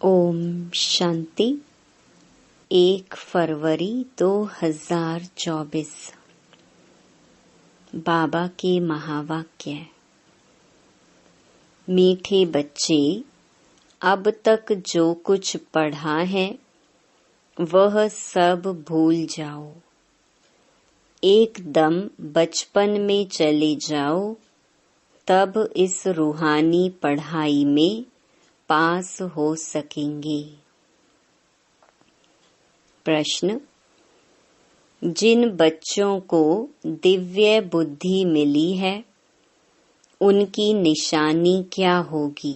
ओम शांति। 1 फरवरी 2024। बाबा के महावाक्य। मीठे बच्चे, अब तक जो कुछ पढ़ा है वह सब भूल जाओ। एकदम बचपन में चले जाओ, तब इस रूहानी पढ़ाई में पास हो सकेंगे। प्रश्न: जिन बच्चों को दिव्य बुद्धि मिली है उनकी निशानी क्या होगी?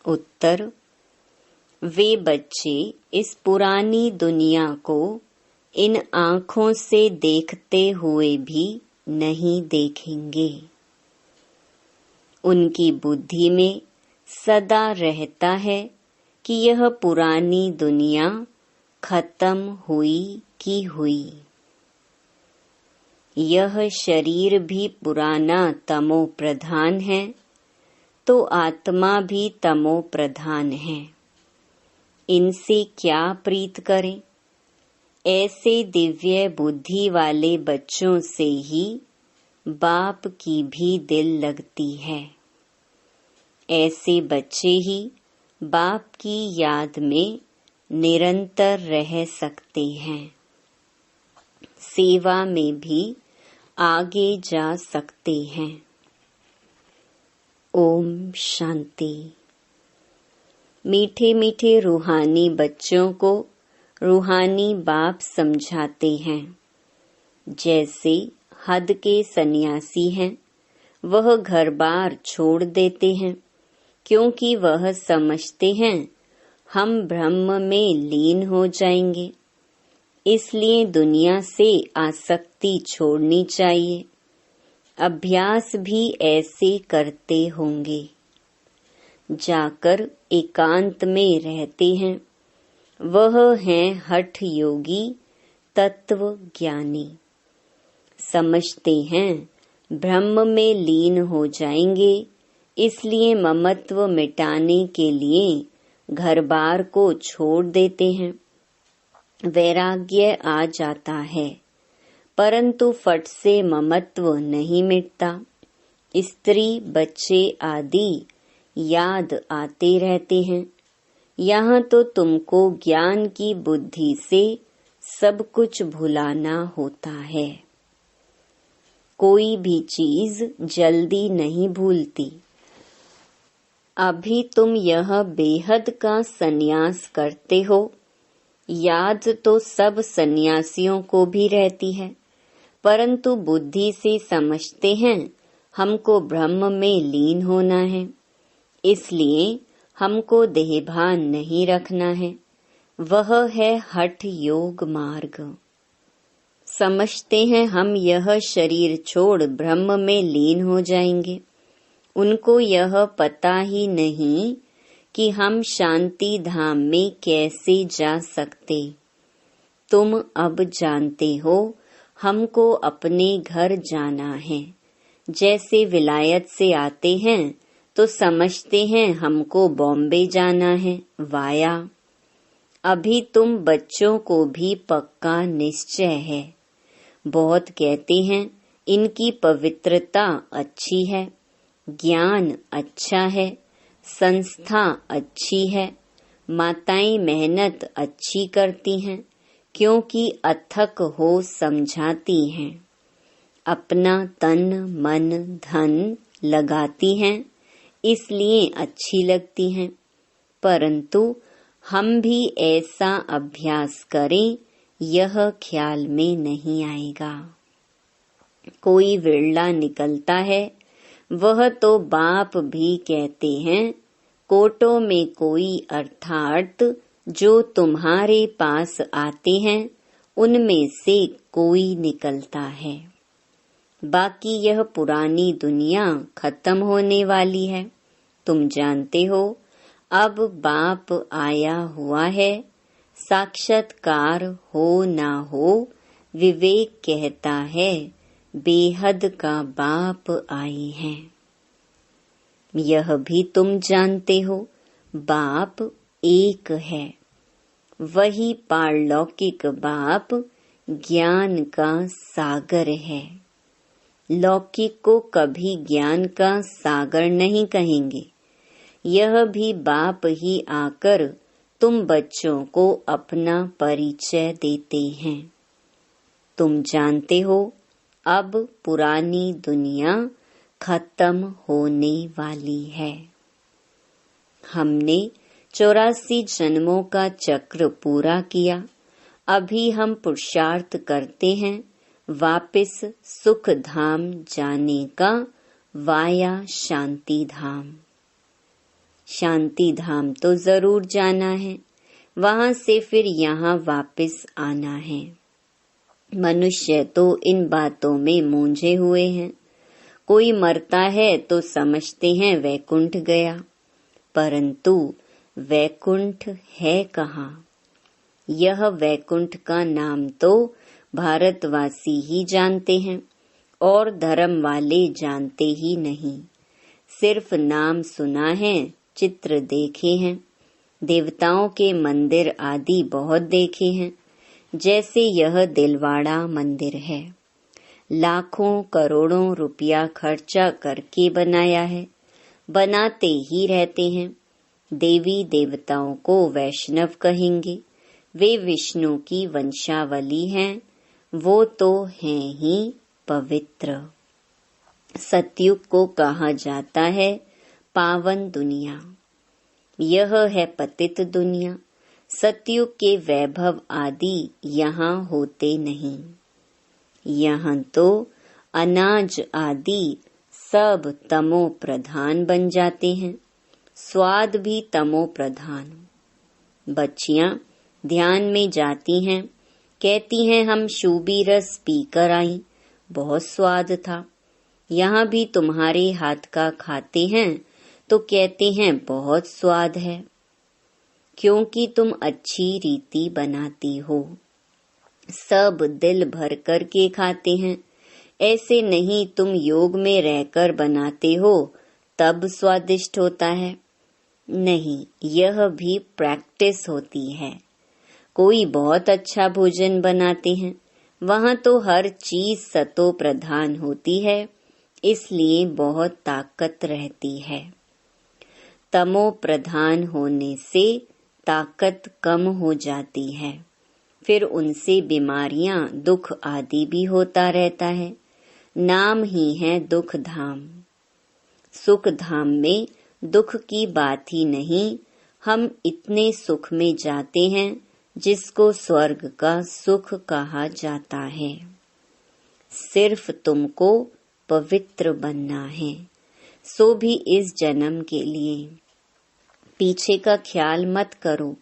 उत्तर: वे बच्चे इस पुरानी दुनिया को इन आँखों से देखते हुए भी नहीं देखेंगे। उनकी बुद्धि में सदा रहता है कि यह पुरानी दुनिया खत्म हुई की हुई। यह शरीर भी पुराना तमो प्रधान है, तो आत्मा भी तमो प्रधान है। इनसे क्या प्रीत करें? ऐसे दिव्य बुद्धि वाले बच्चों से ही बाप की भी दिल लगती है। ऐसे बच्चे ही बाप की याद में निरंतर रह सकते हैं, सेवा में भी आगे जा सकते हैं। ओम शांति। मीठे मीठे रूहानी बच्चों को रूहानी बाप समझाते हैं। जैसे हद के सन्यासी हैं, वह घर बार छोड़ देते हैं, क्योंकि वह समझते हैं हम ब्रह्म में लीन हो जाएंगे। इसलिए दुनिया से आसक्ति छोड़नी चाहिए। अभ्यास भी ऐसे करते होंगे। जाकर एकांत में रहते हैं, वह हैं हठ योगी तत्व ज्ञानी। समझते हैं ब्रह्म में लीन हो जाएंगे, इसलिए ममत्व मिटाने के लिए घर बार को छोड़ देते हैं। वैराग्य आ जाता है, परंतु फट से ममत्व नहीं मिटता। स्त्री बच्चे आदि याद आते रहते हैं। यहाँ तो तुमको ज्ञान की बुद्धि से सब कुछ भुलाना होता है। कोई भी चीज जल्दी नहीं भूलती। अभी तुम यह बेहद का सन्यास करते हो। याद तो सब सन्यासियों को भी रहती है, परंतु बुद्धि से समझते हैं हमको ब्रह्म में लीन होना है, इसलिए हमको देहभान नहीं रखना है। वह है हठ योग मार्ग। समझते हैं हम यह शरीर छोड़ ब्रह्म में लीन हो जाएंगे। उनको यह पता ही नहीं कि हम शांति धाम में कैसे जा सकते। तुम अब जानते हो हमको अपने घर जाना है। जैसे विलायत से आते हैं तो समझते हैं हमको बॉम्बे जाना है वाया। अभी तुम बच्चों को भी पक्का निश्चय है। बहुत कहते हैं इनकी पवित्रता अच्छी है, ज्ञान अच्छा है, संस्था अच्छी है, माताएं मेहनत अच्छी करती हैं, क्योंकि अथक हो समझाती हैं, अपना तन मन धन लगाती हैं, इसलिए अच्छी लगती हैं। परंतु हम भी ऐसा अभ्यास करें, यह ख्याल में नहीं आएगा। कोई विरला निकलता है, वह तो बाप भी कहते हैं कोटों में कोई, अर्थात जो तुम्हारे पास आते हैं उनमें से कोई निकलता है। बाकी यह पुरानी दुनिया खत्म होने वाली है। तुम जानते हो अब बाप आया हुआ है। साक्षात्कार हो ना हो, विवेक कहता है बेहद का बाप आए हैं। यह भी तुम जानते हो बाप एक है। वही पारलौकिक बाप ज्ञान का सागर है। लौकिक को कभी ज्ञान का सागर नहीं कहेंगे। यह भी बाप ही आकर तुम बच्चों को अपना परिचय देते हैं। तुम जानते हो अब पुरानी दुनिया खत्म होने वाली है। हमने 84 जन्मों का चक्र पूरा किया। अभी हम पुरुषार्थ करते हैं वापस सुख धाम जाने का, वाया शांति धाम। शांति धाम तो जरूर जाना है, वहां से फिर यहाँ वापस आना है। मनुष्य तो इन बातों में मूंझे हुए हैं। कोई मरता है तो समझते हैं वैकुंठ गया, परंतु वैकुंठ है कहाँ? यह वैकुंठ का नाम तो भारतवासी ही जानते हैं और धर्म वाले जानते ही नहीं। सिर्फ नाम सुना है, चित्र देखे हैं, देवताओं के मंदिर आदि बहुत देखे हैं। जैसे यह दिलवाड़ा मंदिर है, लाखों करोड़ों रुपया खर्चा करके बनाया है, बनाते ही रहते हैं। देवी देवताओं को वैष्णव कहेंगे, वे विष्णु की वंशावली हैं, वो तो हैं ही पवित्र। सतयुग को कहा जाता है पावन दुनिया, यह है पतित दुनिया। सतयुग के वैभव आदि यहाँ होते नहीं। यहाँ तो अनाज आदि सब तमो प्रधान बन जाते हैं, स्वाद भी तमो प्रधान। बच्चियां ध्यान में जाती हैं, कहती हैं हम शूबी रस पीकर आई, बहुत स्वाद था। यहाँ भी तुम्हारे हाथ का खाते हैं तो कहते हैं बहुत स्वाद है, क्योंकि तुम अच्छी रीति बनाती हो। सब दिल भर कर के खाते हैं, ऐसे नहीं तुम योग में रहकर बनाते हो तब स्वादिष्ट होता है। नहीं, यह भी प्रैक्टिस होती है। कोई बहुत अच्छा भोजन बनाते हैं, वहाँ तो हर चीज सतो प्रधान होती है, इसलिए बहुत ताकत रहती है। तमो प्रधान होने से ताकत कम हो जाती है, फिर उनसे बीमारियां, दुख आदि भी होता रहता है। नाम ही है दुख धाम। सुख धाम में दुख की बात ही नहीं। हम इतने सुख में जाते हैं जिसको स्वर्ग का सुख कहा जाता है। सिर्फ तुमको पवित्र बनना है, सो भी इस जन्म के लिए। पीछे का ख्याल मत करो,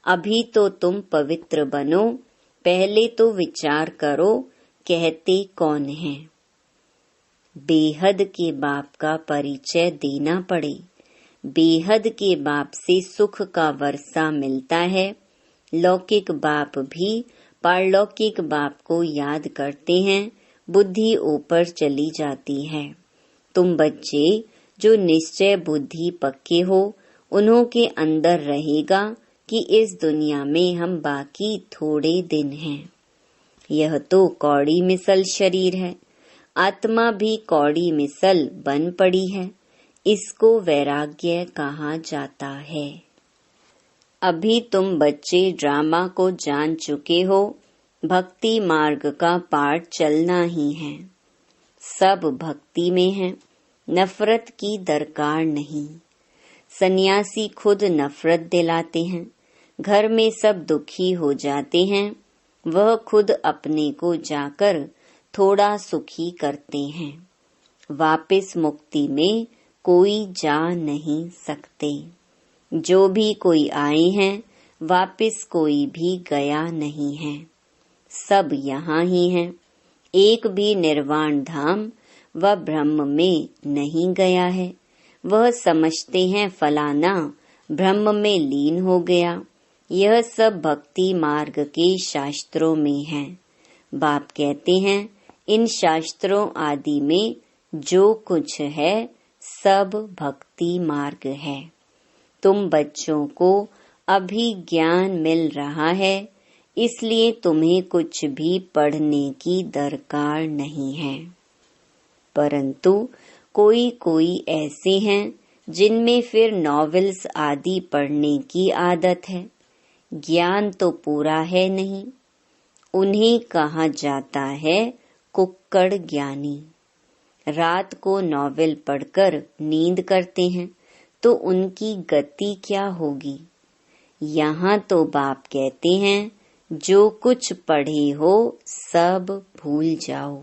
अभी तो तुम पवित्र बनो। पहले तो विचार करो कहते कौन है। बेहद के बाप का परिचय देना पड़े। बेहद के बाप से सुख का वर्षा मिलता है। लौकिक बाप भी पारलौकिक बाप को याद करते हैं, बुद्धि ऊपर चली जाती है। तुम बच्चे जो निश्चय बुद्धि पक्के हो, उन्हों के अंदर रहेगा कि इस दुनिया में हम बाकी थोड़े दिन हैं। यह तो कौड़ी मिसल शरीर है, आत्मा भी कौड़ी मिसल बन पड़ी है। इसको वैराग्य कहा जाता है। अभी तुम बच्चे ड्रामा को जान चुके हो, भक्ति मार्ग का पाठ चलना ही है। सब भक्ति में है, नफरत की दरकार नहीं। सन्यासी खुद नफरत दिलाते हैं, घर में सब दुखी हो जाते हैं, वह खुद अपने को जाकर थोड़ा सुखी करते हैं। वापस मुक्ति में कोई जा नहीं सकते। जो भी कोई आए हैं, वापस कोई भी गया नहीं है, सब यहाँ ही हैं। एक भी निर्वाण धाम व ब्रह्म में नहीं गया है। वह समझते हैं फलाना ब्रह्म में लीन हो गया। यह सब भक्ति मार्ग के शास्त्रों में है। बाप कहते हैं इन शास्त्रों आदि में जो कुछ है सब भक्ति मार्ग है। तुम बच्चों को अभी ज्ञान मिल रहा है, इसलिए तुम्हें कुछ भी पढ़ने की दरकार नहीं है। परंतु कोई कोई ऐसे हैं जिनमें फिर नॉवेल्स आदि पढ़ने की आदत है। ज्ञान तो पूरा है नहीं। उन्हें कहा जाता है कुक्कड़ ज्ञानी। रात को नॉवेल पढ़कर नींद करते हैं तो उनकी गति क्या होगी। यहाँ तो बाप कहते हैं जो कुछ पढ़े हो सब भूल जाओ,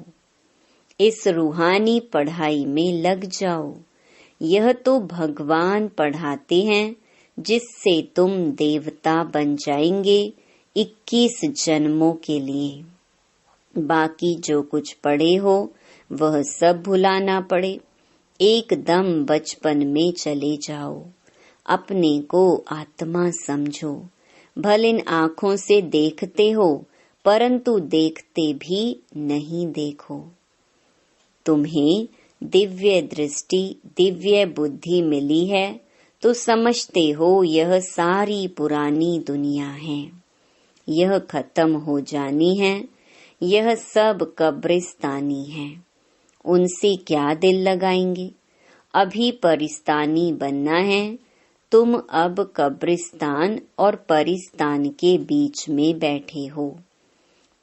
इस रूहानी पढ़ाई में लग जाओ। यह तो भगवान पढ़ाते हैं जिससे तुम देवता बन जाएंगे 21 जन्मों के लिए। बाकी जो कुछ पढ़े हो वह सब भुलाना पड़े। एकदम बचपन में चले जाओ, अपने को आत्मा समझो। भले इन आँखों से देखते हो परंतु देखते भी नहीं देखो। तुम्हें दिव्य दृष्टि दिव्य बुद्धि मिली है तो समझते हो यह सारी पुरानी दुनिया है, यह खत्म हो जानी है, यह सब कब्रिस्तानी है। उनसे क्या दिल लगाएंगे। अभी परिस्तानी बनना है। तुम अब कब्रिस्तान और परिस्तान के बीच में बैठे हो।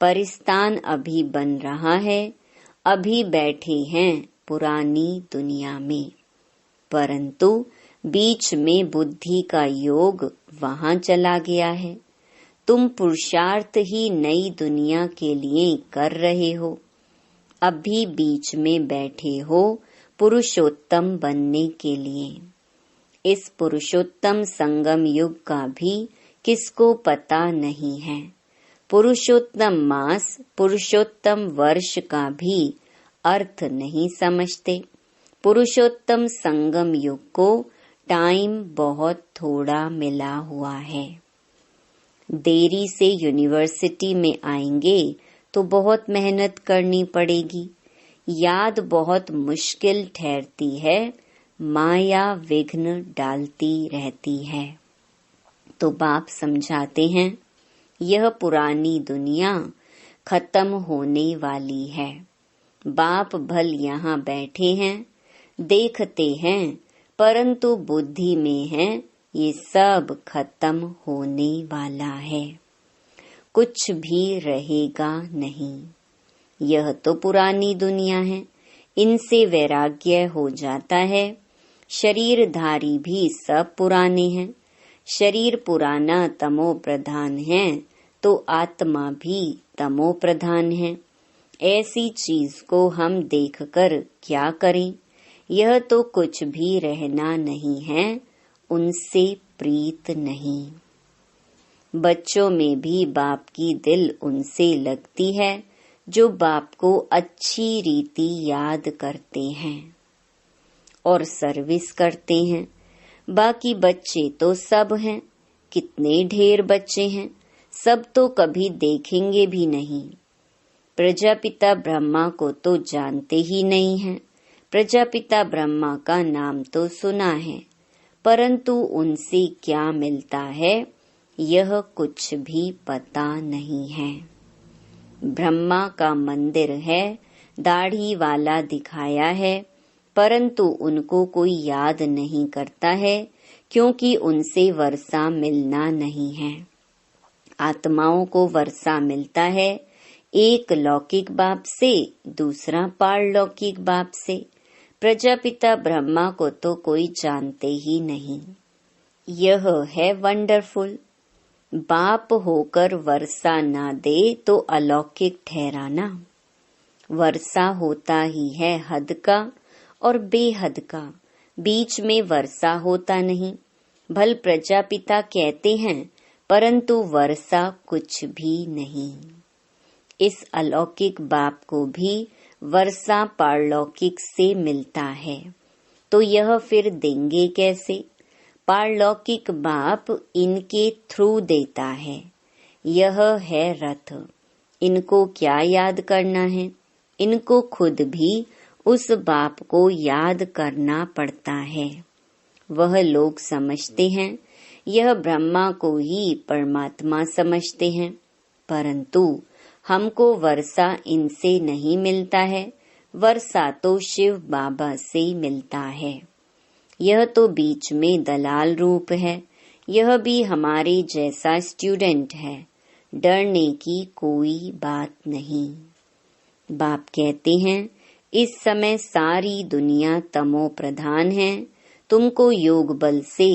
परिस्तान अभी बन रहा है, अभी बैठे हैं पुरानी दुनिया में, परंतु बीच में बुद्धि का योग वहाँ चला गया है। तुम पुरुषार्थ ही नई दुनिया के लिए कर रहे हो। अभी बीच में बैठे हो पुरुषोत्तम बनने के लिए। इस पुरुषोत्तम संगम युग का भी किसको पता नहीं है। पुरुषोत्तम मास पुरुषोत्तम वर्ष का भी अर्थ नहीं समझते। पुरुषोत्तम संगम युग को टाइम बहुत थोड़ा मिला हुआ है। देरी से यूनिवर्सिटी में आएंगे तो बहुत मेहनत करनी पड़ेगी। याद बहुत मुश्किल ठहरती है, माया विघ्न डालती रहती है। तो बाप समझाते हैं यह पुरानी दुनिया खत्म होने वाली है। बाप भल यहाँ बैठे हैं, देखते हैं, परंतु बुद्धि में है ये सब खत्म होने वाला है, कुछ भी रहेगा नहीं। यह तो पुरानी दुनिया है, इनसे वैराग्य हो जाता है। शरीरधारी भी सब पुराने हैं। शरीर पुराना तमो प्रधान है तो आत्मा भी तमो प्रधान है। ऐसी चीज को हम देखकर क्या करें। यह तो कुछ भी रहना नहीं है, उनसे प्रीत नहीं। बच्चों में भी बाप की दिल उनसे लगती है जो बाप को अच्छी रीति याद करते हैं और सर्विस करते हैं। बाकी बच्चे तो सब हैं, कितने ढेर बच्चे हैं, सब तो कभी देखेंगे भी नहीं। प्रजापिता ब्रह्मा को तो जानते ही नहीं हैं। प्रजापिता ब्रह्मा का नाम तो सुना है, परंतु उनसे क्या मिलता है यह कुछ भी पता नहीं है। ब्रह्मा का मंदिर है, दाढ़ी वाला दिखाया है, परंतु उनको कोई याद नहीं करता है क्योंकि उनसे वर्षा मिलना नहीं है। आत्माओं को वर्षा मिलता है, एक लौकिक बाप से, दूसरा पारलौकिक बाप से। प्रजापिता ब्रह्मा को तो कोई जानते ही नहीं। यह है वंडरफुल। बाप होकर वर्षा ना दे तो अलौकिक ठहराना। वर्षा होता ही है हद का और बेहद का, बीच में वर्षा होता नहीं। भल प्रजापिता कहते हैं परंतु वर्षा कुछ भी नहीं। इस अलौकिक बाप को भी वर्षा पारलौकिक से मिलता है, तो यह फिर देंगे कैसे। पारलौकिक बाप इनके थ्रू देता है। यह है रथ। इनको क्या याद करना है, इनको खुद भी उस बाप को याद करना पड़ता है। वह लोग समझते हैं, यह ब्रह्मा को ही परमात्मा समझते हैं, परंतु हमको वर्षा इनसे नहीं मिलता है, वर्षा तो शिव बाबा से मिलता है। यह तो बीच में दलाल रूप है, यह भी हमारे जैसा स्टूडेंट है, डरने की कोई बात नहीं। बाप कहते हैं, इस समय सारी दुनिया तमो प्रधान है, तुमको योग बल से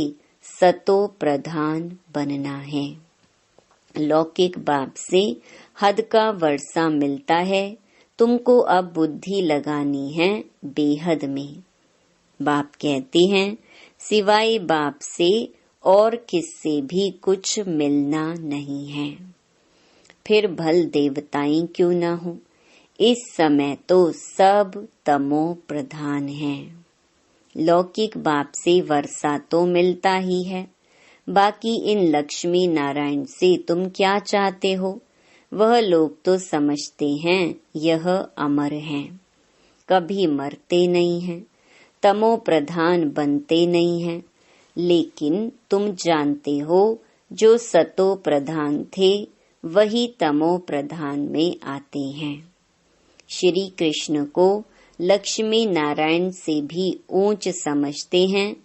सतो प्रधान बनना है। लौकिक बाप से हद का वर्षा मिलता है, तुमको अब बुद्धि लगानी है बेहद में। बाप कहते हैं, सिवाय बाप से और किससे भी कुछ मिलना नहीं है। फिर भल देवताएं क्यों न हो, इस समय तो सब तमो प्रधान है। लौकिक बाप से वर्षा तो मिलता ही है, बाकी इन लक्ष्मी नारायण से तुम क्या चाहते हो? वह लोग तो समझते हैं यह अमर हैं, कभी मरते नहीं हैं, तमो प्रधान बनते नहीं हैं। लेकिन तुम जानते हो, जो सतो प्रधान थे वही तमो प्रधान में आते हैं। श्री कृष्ण को लक्ष्मी नारायण से भी ऊंच समझते हैं,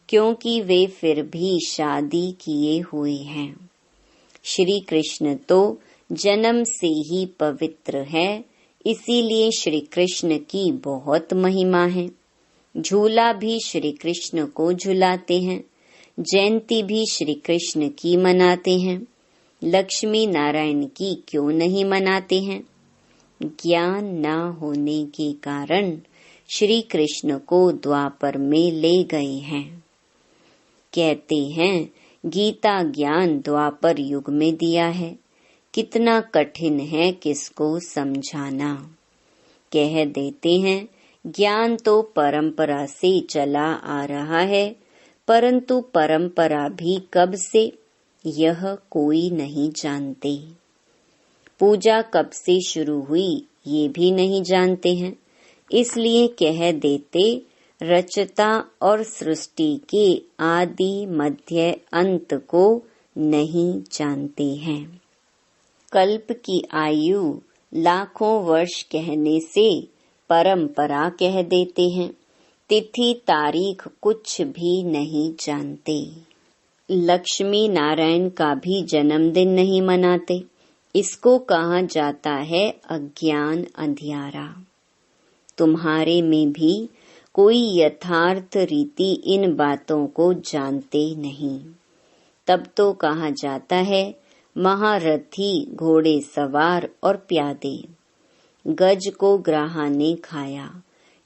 क्योंकि वे फिर भी शादी किए हुए हैं। श्री कृष्ण तो जन्म से ही पवित्र है, इसीलिए श्री कृष्ण की बहुत महिमा है। झूला भी श्री कृष्ण को झुलाते हैं, जयंती भी श्री कृष्ण की मनाते हैं, लक्ष्मी नारायण की क्यों नहीं मनाते हैं? ज्ञान न होने के कारण श्री कृष्ण को द्वापर में ले गए हैं। कहते हैं, गीता ज्ञान द्वापर युग में दिया है, कितना कठिन है किसको समझाना। कह देते हैं, ज्ञान तो परंपरा से चला आ रहा है, परंतु परंपरा भी कब से, यह कोई नहीं जानते। पूजा कब से शुरू हुई ये भी नहीं जानते हैं, इसलिए कह देते रचता और सृष्टि के आदि मध्य अंत को नहीं जानते हैं। कल्प की आयु लाखों वर्ष कहने से परंपरा कह देते हैं, तिथि तारीख कुछ भी नहीं जानते। लक्ष्मी नारायण का भी जन्मदिन नहीं मनाते, इसको कहा जाता है अज्ञान अंधियारा। तुम्हारे में भी कोई यथार्थ रीति इन बातों को जानते नहीं, तब तो कहा जाता है महारथी घोड़े सवार और प्यादे। गज को ग्राह ने खाया,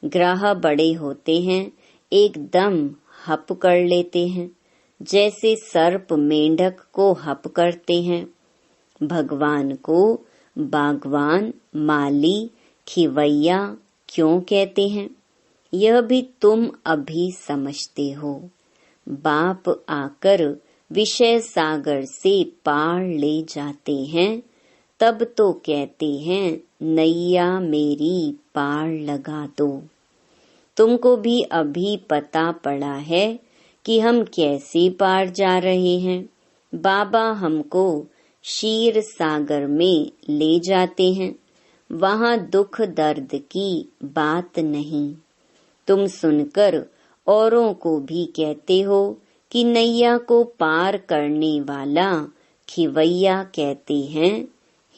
ग्राह बड़े होते हैं, एकदम हप कर लेते हैं, जैसे सर्प मेंढक को हप करते हैं। भगवान को बागवान, माली, खिवैया क्यों कहते हैं, यह भी तुम अभी समझते हो। बाप आकर विषय सागर से पार ले जाते हैं, तब तो कहते हैं नैया मेरी पार लगा दो। तुमको भी अभी पता पड़ा है कि हम कैसे पार जा रहे हैं। बाबा हमको क्षीर सागर में ले जाते हैं, वहाँ दुख दर्द की बात नहीं। तुम सुनकर औरों को भी कहते हो कि नैया को पार करने वाला खिवैया कहते हैं।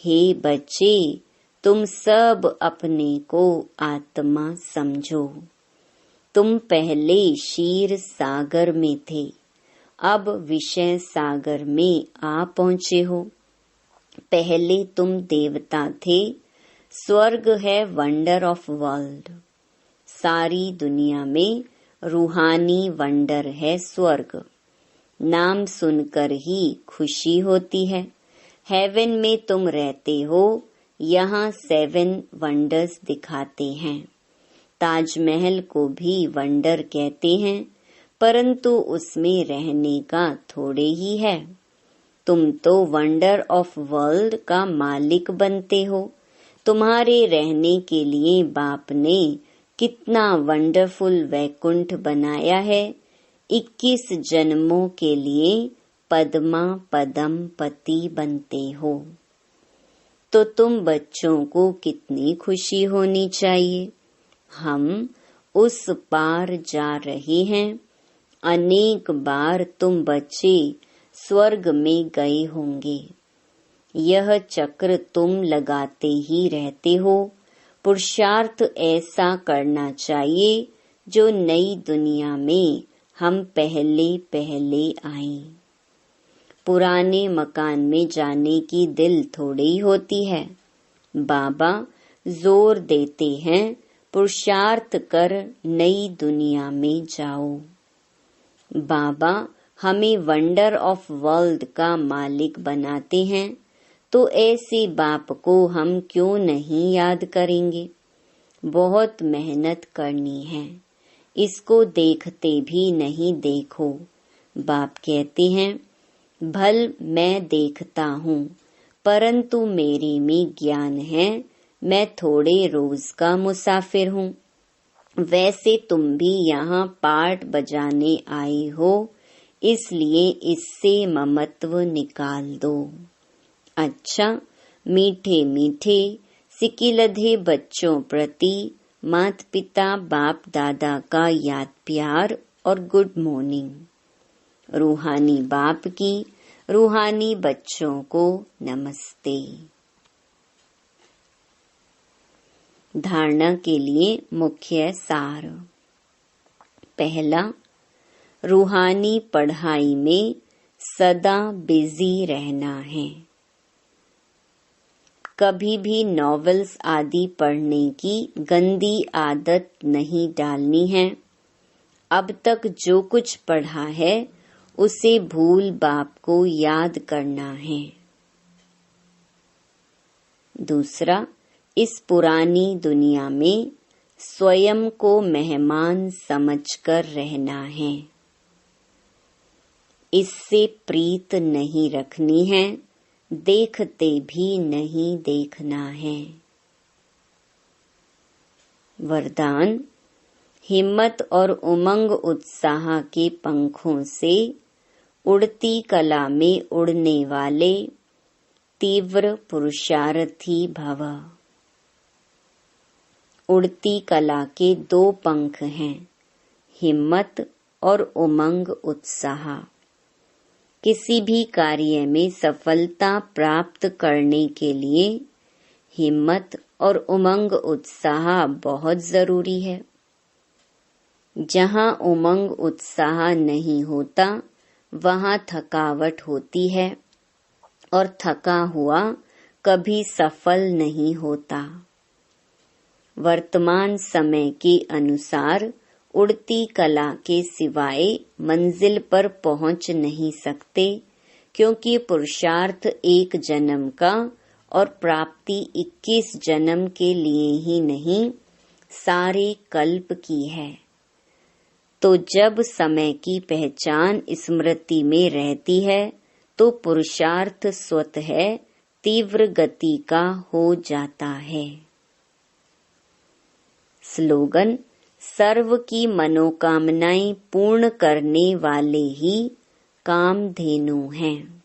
हे बच्चे, तुम सब अपने को आत्मा समझो। तुम पहले क्षीर सागर में थे, अब विषय सागर में आ पहुँचे हो। पहले तुम देवता थे, स्वर्ग है वंडर ऑफ वर्ल्ड। सारी दुनिया में रूहानी वंडर है स्वर्ग। नाम सुनकर ही खुशी होती है। हेवन में तुम रहते हो, यहाँ 7 वंडर्स दिखाते हैं। ताजमहल को भी वंडर कहते हैं, परंतु उसमें रहने का थोड़े ही है। तुम तो वंडर ऑफ वर्ल्ड का मालिक बनते हो। तुम्हारे रहने के लिए बाप ने कितना वंडरफुल वैकुंठ बनाया है, 21 जन्मों के लिए पद्मा पदम पति बनते हो, तो तुम बच्चों को कितनी खुशी होनी चाहिए। हम उस पार जा रहे हैं। अनेक बार तुम बच्चे स्वर्ग में गए होंगे। यह चक्र तुम लगाते ही रहते हो। पुरुषार्थ ऐसा करना चाहिए जो नई दुनिया में हम पहले पहले आए। पुराने मकान में जाने की दिल थोड़ी होती है। बाबा जोर देते हैं, पुरुषार्थ कर नई दुनिया में जाओ। बाबा हमें वंडर ऑफ वर्ल्ड का मालिक बनाते हैं, तो ऐसे बाप को हम क्यों नहीं याद करेंगे। बहुत मेहनत करनी है, इसको देखते भी नहीं देखो। बाप कहते हैं, भल मैं देखता हूँ, परंतु मेरे में ज्ञान है, मैं थोड़े रोज का मुसाफिर हूँ। वैसे तुम भी यहाँ पार्ट बजाने आए हो, इसलिए इससे ममत्व निकाल दो। अच्छा, मीठे मीठे सिकिलधे बच्चों प्रति माता पिता बाप दादा का याद प्यार और गुड मॉर्निंग। रूहानी बाप की रूहानी बच्चों को नमस्ते। धारणा के लिए मुख्य सार। पहला, रूहानी पढ़ाई में सदा बिजी रहना है। कभी भी नॉवेल्स आदि पढ़ने की गंदी आदत नहीं डालनी है। अब तक जो कुछ पढ़ा है उसे भूल बाप को याद करना है। दूसरा, इस पुरानी दुनिया में स्वयं को मेहमान समझकर रहना है। इससे प्रीत नहीं रखनी है, देखते भी नहीं देखना है। वरदान, हिम्मत और उमंग उत्साह के पंखों से उड़ती कला में उड़ने वाले तीव्र पुरुषार्थी भव। उड़ती कला के 2 पंख हैं, हिम्मत और उमंग उत्साह। किसी भी कार्य में सफलता प्राप्त करने के लिए हिम्मत और उमंग उत्साह बहुत जरूरी है। जहाँ उमंग उत्साह नहीं होता, वहाँ थकावट होती है और थका हुआ कभी सफल नहीं होता। वर्तमान समय के अनुसार उड़ती कला के सिवाय मंजिल पर पहुंच नहीं सकते, क्योंकि पुरुषार्थ 1 जन्म का और प्राप्ति 21 जन्म के लिए ही नहीं, सारे कल्प की है। तो जब समय की पहचान स्मृति में रहती है, तो पुरुषार्थ स्वतः तीव्र गति का हो जाता है। स्लोगन, सर्व की मनोकामनाएं पूर्ण करने वाले ही कामधेनु हैं।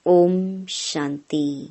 ओम शांति।